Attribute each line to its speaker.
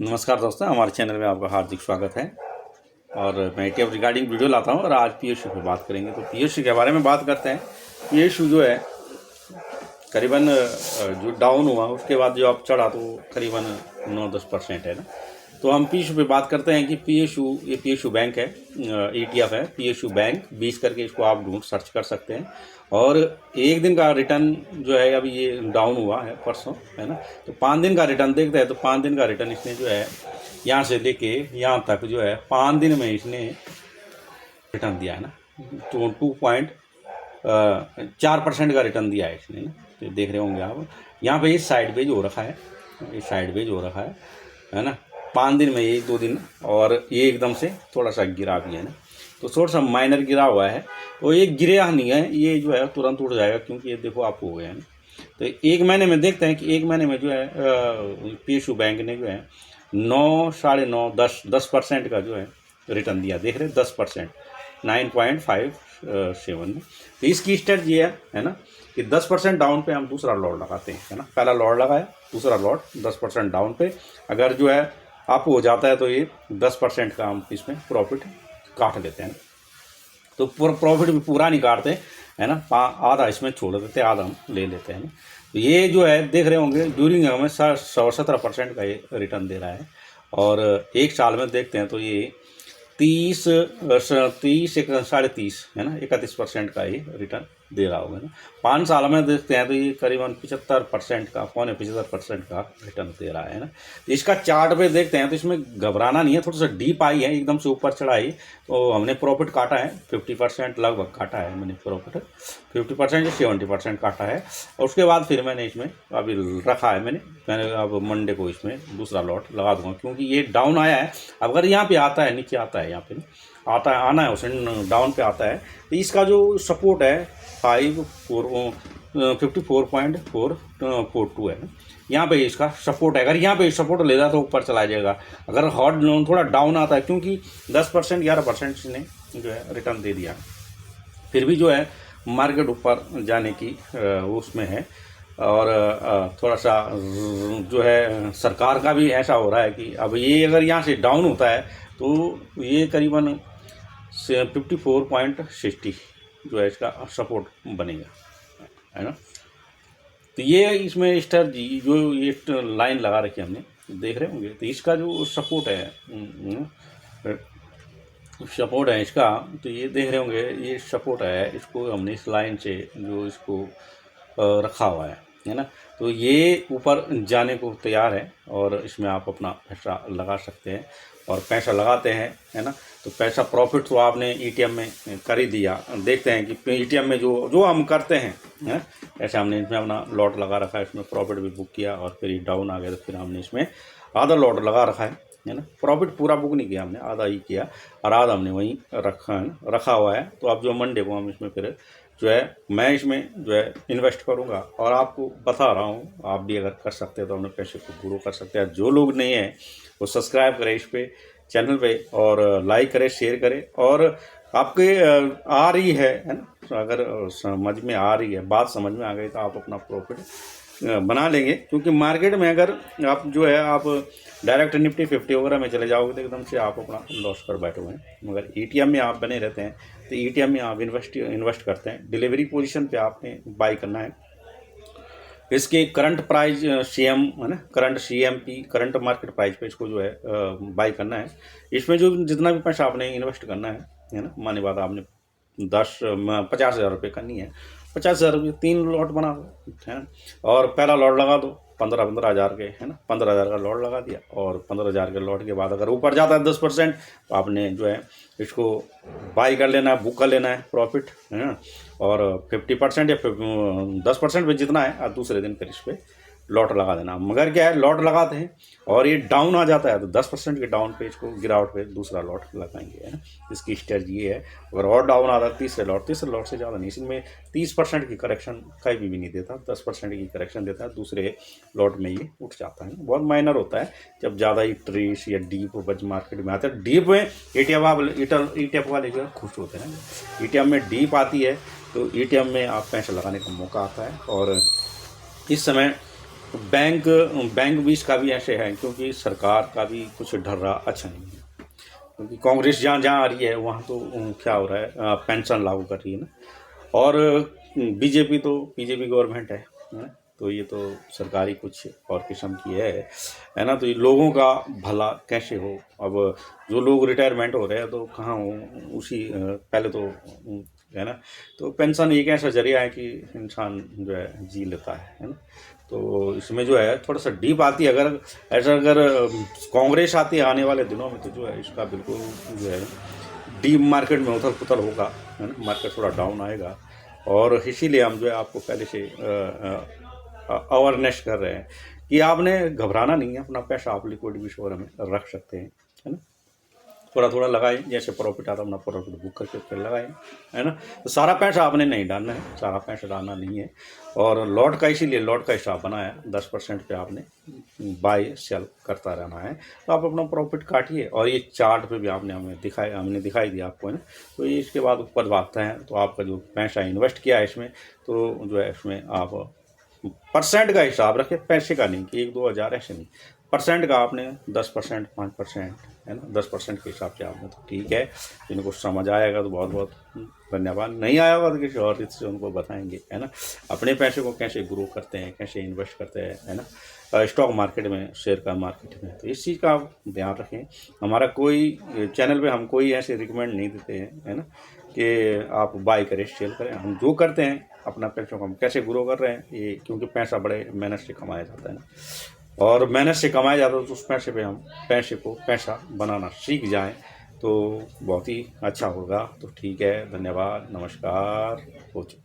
Speaker 1: नमस्कार दोस्तों, हमारे चैनल में आपका हार्दिक स्वागत है। और मैं ETF रिगार्डिंग वीडियो लाता हूँ और आज PSU पे बात करेंगे। तो PSU के बारे में बात करते हैं। PSU जो है करीबन जो डाउन हुआ उसके बाद जो अब चढ़ा तो करीबन 9-10% है ना। तो हम PSU पे बात करते हैं कि ये PSU बैंक है, ETF है PSU बैंक 20 करके, इसको आप ढूंढ सर्च कर सकते हैं। और एक दिन का रिटर्न जो है, अभी ये डाउन हुआ है परसों, है ना। तो 5 दिन का रिटर्न देखते हैं। तो 5 दिन का रिटर्न इसने जो है यहाँ से लेके यहाँ तक जो है 5 दिन में इसने रिटर्न दिया है ना। तो 2.4% का रिटर्न दिया है इसने ना। तो देख रहे होंगे आप, यहाँ पे इस साइड वेज हो रखा है, इस साइड वेज हो रखा है ना। 5 दिन में ये 2 दिन, और ये एकदम से थोड़ा सा गिरा भी है ना। तो थोड़ा सा माइनर गिरा हुआ है। तो ये गिरा नहीं है, ये जो है तुरंत उठ जाएगा, क्योंकि ये देखो आप हो गया है ना। तो एक महीने में देखते हैं कि एक महीने में जो है PSU बैंक ने जो है 9, 9.5, 10% का जो है रिटर्न दिया। देख रहे 10%, 9.57 में। तो इसकी स्ट्रेटजी है ना, कि 10% डाउन पे हम दूसरा लॉट लगाते हैं, है ना। पहला लॉट लगाया, दूसरा लॉट 10% डाउन पे अगर जो है अप हो जाता है तो ये 10% का हम इसमें प्रॉफिट काट लेते हैं। तो प्रॉफिट भी पूरा नहीं काटते, है ना। आधा इसमें छोड़ देते हैं, आधा हम ले लेते हैं ना। तो ये जो है देख रहे होंगे ड्यूरिंग हमें 17% का ये रिटर्न दे रहा है। और एक साल में देखते हैं तो ये 30, 30, 30, है ना, 31% का ये रिटर्न दे रहा होगा ना। 5 साल में देखते हैं तो ये करीबन 75% का, 75% का रिटर्न दे रहा है ना। इसका चार्ट पे देखते हैं तो इसमें घबराना नहीं है, थोड़ा सा डीप आई है, एकदम से ऊपर चढ़ाई। तो हमने प्रॉफिट काटा है 50% लगभग काटा है मैंने प्रॉफिट, 50% या 70% काटा है। और उसके बाद फिर मैंने इसमें अभी रखा है, मैंने अब मंडे को इसमें दूसरा लॉट लगा दूंगा, क्योंकि ये डाउन आया है। अगर यहाँ पे आता है, नीचे आता है, यहाँ पे आता है, आना है उसे, डाउन पे आता है। तो इसका जो सपोर्ट है 54.442 है ना। यहाँ पे इसका सपोर्ट है, अगर यहाँ पे सपोर्ट लेगा तो ऊपर चला जाएगा। अगर हॉट थोड़ा डाउन आता है, क्योंकि 10%, 11% इसने जो है रिटर्न दे दिया, फिर भी जो है मार्केट ऊपर जाने की उसमें है। और थोड़ा सा जो है सरकार का भी ऐसा हो रहा है कि अब ये अगर यहाँ से डाउन होता है तो ये करीबन 54.60 जो है इसका सपोर्ट बनेगा, है ना। तो ये इसमें स्ट्रेटजी जो ये लाइन लगा रखी हमने, देख रहे होंगे। तो इसका जो सपोर्ट है इसका, तो ये देख रहे होंगे, ये सपोर्ट है, इसको हमने इस लाइन से जो इसको रखा हुआ है ना। तो ये ऊपर जाने को तैयार है, और इसमें आप अपना पैसा लगा सकते हैं। और पैसा लगाते हैं, है ना, तो पैसा प्रॉफिट तो आपने ETM में कर ही दिया। देखते हैं कि ETM में जो हम करते हैं, ऐसे हमने इसमें अपना लॉट लगा रखा है, इसमें प्रॉफिट भी बुक किया, और फिर डाउन आ गया तो फिर हमने इसमें आधा लॉट लगा रखा है ना। प्रॉफिट पूरा बुक नहीं किया हमने, आधा ही किया, और आधा हमने वहीं रखा हुआ है। तो अब जो मंडे को हम इसमें फिर जो है मैं इसमें जो है इन्वेस्ट करूंगा, और आपको बता रहा हूँ, आप भी अगर कर सकते हैं तो अपने पैसे को ग्रो कर सकते हैं। जो लोग नहीं हैं वो सब्सक्राइब करें इस पे चैनल पे, और लाइक करें, शेयर करें। और आपके आ रही है ना, अगर समझ में आ रही है, बात समझ में आ गई, तो आप अपना प्रॉफिट बना लेंगे। क्योंकि मार्केट में अगर आप जो है आप डायरेक्ट निफ्टी 50 वगैरह में चले जाओगे तो एकदम से आप अपना लॉस कर बैठोगे। मगर ETM में आप बने रहते हैं, तो ETM में आप इन्वेस्ट करते हैं, डिलीवरी पोजीशन पे आपने बाई करना है। इसके करंट प्राइस CM है ना, current CMP, current market price पे इसको जो है बाई करना है। इसमें जो जितना भी पैसा आपने इन्वेस्ट करना है ना, माने बात आपने 50,000 रुपये करनी है, 50,000 रुपये 3 लॉट बना दो, है ना। और पहला लॉट लगा दो 15 हज़ार के, है ना, 15,000 का लॉट लगा दिया। और 15,000 के लॉट के बाद अगर ऊपर जाता है 10%, तो आपने जो है इसको बाई कर लेना है, बुक कर लेना है प्रॉफिट, है ना। और 50% या 10% पे जितना है, और दूसरे दिन फिर इस पर लॉट लगा देना। मगर क्या है, लॉट लगाते हैं और ये डाउन आ जाता है तो 10% के डाउन पे इसको गिरावट पे दूसरा लॉट लगाएंगे, है ना। इसकी स्ट्रेटजी ये है। अगर और डाउन आ रहा है तीसरे लॉट से ज़्यादा नहीं, इसमें 30% की करेक्शन कहीं भी नहीं देता, 10% की करेक्शन देता है, दूसरे लॉट में ये उठ जाता है। बहुत माइनर होता है जब ज़्यादा ही ट्रेस या डीप बज मार्केट में आता है। डीप में ETF वाले जो है खुश होते हैं। ETM में डीप आती है तो ETM में आप पैसा लगाने का मौका आता है। और इस समय तो बैंक बैंक भी इसका भी ऐसे है, क्योंकि सरकार का भी कुछ ढर्रा रहा अच्छा नहीं है, क्योंकि कांग्रेस जहाँ जहाँ आ रही है वहाँ तो क्या हो रहा है, पेंशन लागू कर रही है ना। और बीजेपी तो बीजेपी गवर्नमेंट है। तो ये तो सरकारी कुछ और किस्म की है ना। तो ये लोगों का भला कैसे हो। अब जो लोग रिटायरमेंट हो रहे हैं तो कहाँ हो, उसी पहले तो है ना। तो पेंशन एक ऐसा जरिया है कि इंसान जो है जी लेता है ना। तो इसमें जो है थोड़ा सा डीप आती है, अगर ऐसा अगर कांग्रेस आती है आने वाले दिनों में, तो जो है इसका बिल्कुल जो है डीप मार्केट में उथल पुथल होगा, है ना। मार्केट थोड़ा डाउन आएगा, और इसीलिए हम जो है आपको पहले से अवेयरनेस कर रहे हैं कि आपने घबराना नहीं है, अपना पैसा आप लिक्विड भी स्टोर में रख सकते हैं, है ना। थोड़ा थोड़ा लगाएं, जैसे प्रॉफिट आता है अपना प्रॉफिट बुक करके फिर लगाएं, है ना। तो सारा पैसा आपने नहीं डालना है, सारा पैसा डालना नहीं है। और लॉट का इसीलिए लॉट का हिसाब बनाया है, 10% पे आपने बाय सेल करता रहना है। तो आप अपना प्रॉफिट काटिए, और ये चार्ट पे भी हमने दिखाई दिया आपको, है ना। तो ये इसके बाद ऊपर भागता है, तो आपका जो पैसा इन्वेस्ट किया है इसमें, तो जो है इसमें आप परसेंट का हिसाब रखें, पैसे का नहीं कि 1-2 हज़ार ऐसे नहीं, परसेंट का आपने 10%, 5%, है ना। 10% के हिसाब से आपने, तो ठीक है। जिनको समझ आएगा तो बहुत बहुत धन्यवाद, नहीं आया होगा तो किसी और रीत से उनको बताएंगे, है ना। अपने पैसे को कैसे ग्रो करते हैं, कैसे इन्वेस्ट करते हैं, है ना, स्टॉक मार्केट में, शेयर का मार्केट में। तो इस चीज़ का आप ध्यान रखें। हमारा कोई चैनल पे हम कोई ऐसे रिकमेंड नहीं देते हैं, है ना, कि आप बाय करें सेल करें। हम जो करते हैं अपना पैसों को हम कैसे ग्रो कर रहे हैं, ये क्योंकि पैसा बड़े मेहनत से कमाया जाता है ना, और मेहनत से कमाया जाता है। तो उस पैसे पे हम पैसे को पैसा बनाना सीख जाएं तो बहुत ही अच्छा होगा। तो ठीक है, धन्यवाद, नमस्कार, हो चुका।